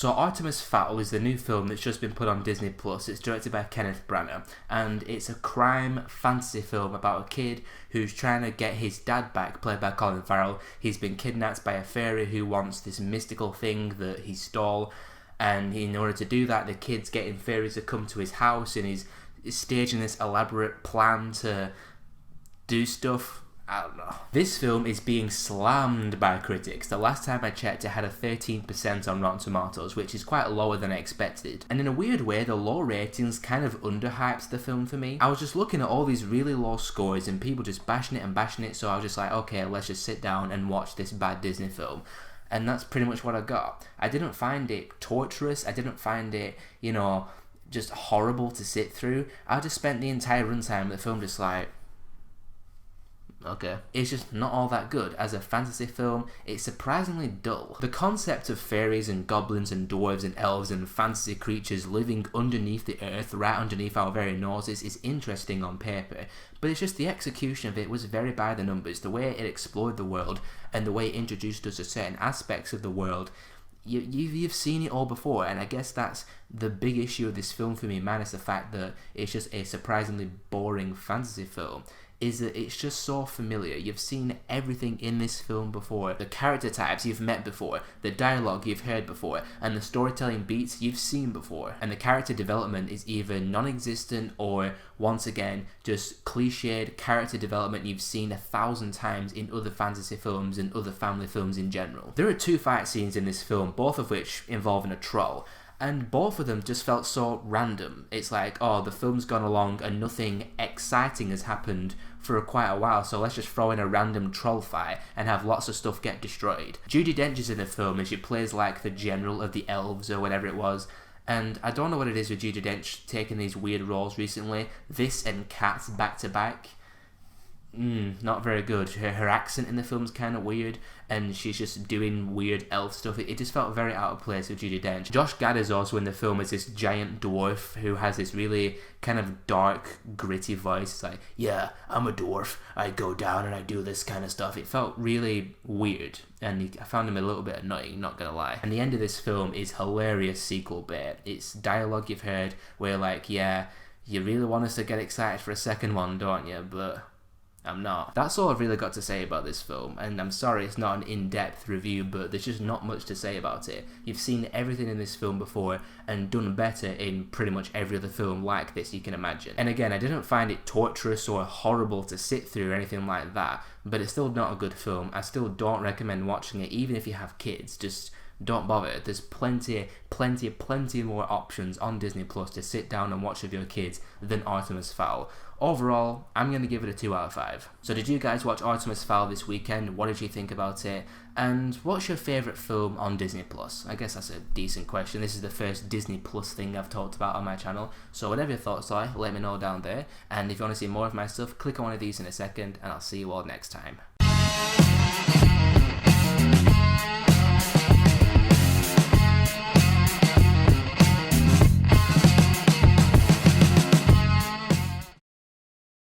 So Artemis Fowl is the new film that's just been put on Disney Plus. It's directed by Kenneth Branagh, and it's a crime fantasy film about a kid who's trying to get his dad back, played by Colin Farrell. He's been kidnapped by a fairy who wants this mystical thing that he stole, and in order to do that, the kid's getting fairies to come to his house, and he's staging this elaborate plan to do stuff. I don't know. This film is being slammed by critics. The last time I checked, it had a 13% on Rotten Tomatoes, which is quite lower than I expected. And in a weird way, the low ratings kind of underhyped the film for me. I was just looking at all these really low scores and people just bashing it, so I was just like, okay, let's just sit down and watch this bad Disney film. And that's pretty much what I got. I didn't find it torturous. I didn't find it, just horrible to sit through. I just spent the entire runtime of the film just like, okay. It's just not all that good. As a fantasy film, it's surprisingly dull. The concept of fairies and goblins and dwarves and elves and fantasy creatures living underneath the earth, right underneath our very noses, is interesting on paper, but it's just the execution of it was very by the numbers. The way it explored the world and the way it introduced us to certain aspects of the world, you've seen it all before, and I guess that's the big issue of this film for me, minus the fact that it's just a surprisingly boring fantasy film, is that it's just so familiar. You've seen everything in this film before. The character types you've met before, the dialogue you've heard before, and the storytelling beats you've seen before. And the character development is either non-existent or, once again, just cliched character development you've seen 1,000 times in other fantasy films and other family films in general. There are 2 fight scenes in this film, both of which involving a troll, and both of them just felt so random. It's like, oh, the film's gone along and nothing exciting has happened for quite a while, so let's just throw in a random troll fight and have lots of stuff get destroyed. Judi Dench is in the film and she plays like the general of the elves or whatever it was, and I don't know what it is with Judi Dench taking these weird roles recently. This and Cats back to back. Not very good. Her accent in the film's kind of weird, and she's just doing weird elf stuff. It just felt very out of place with Judi Dench. Josh Gad is also in the film as this giant dwarf who has this really kind of dark, gritty voice. It's like, yeah, I'm a dwarf. I go down and I do this kind of stuff. It felt really weird, and I found him a little bit annoying, not gonna lie. And the end of this film is hilarious sequel bait. It's dialogue you've heard where like, yeah, you really want us to get excited for a second one, don't you? But I'm not. That's all I've really got to say about this film, and I'm sorry it's not an in-depth review, but there's just not much to say about it. You've seen everything in this film before, and done better in pretty much every other film like this you can imagine. And again, I didn't find it torturous or horrible to sit through or anything like that, but it's still not a good film. I still don't recommend watching it, even if you have kids. Just don't bother. There's plenty more options on Disney Plus to sit down and watch with your kids than Artemis Fowl. Overall, I'm going to give it a 2 out of 5. So did you guys watch Artemis Fowl this weekend? What did you think about it? And what's your favourite film on Disney Plus? I guess that's a decent question. This is the first Disney Plus thing I've talked about on my channel. So whatever your thoughts are, let me know down there. And if you want to see more of my stuff, click on one of these in a second, and I'll see you all next time.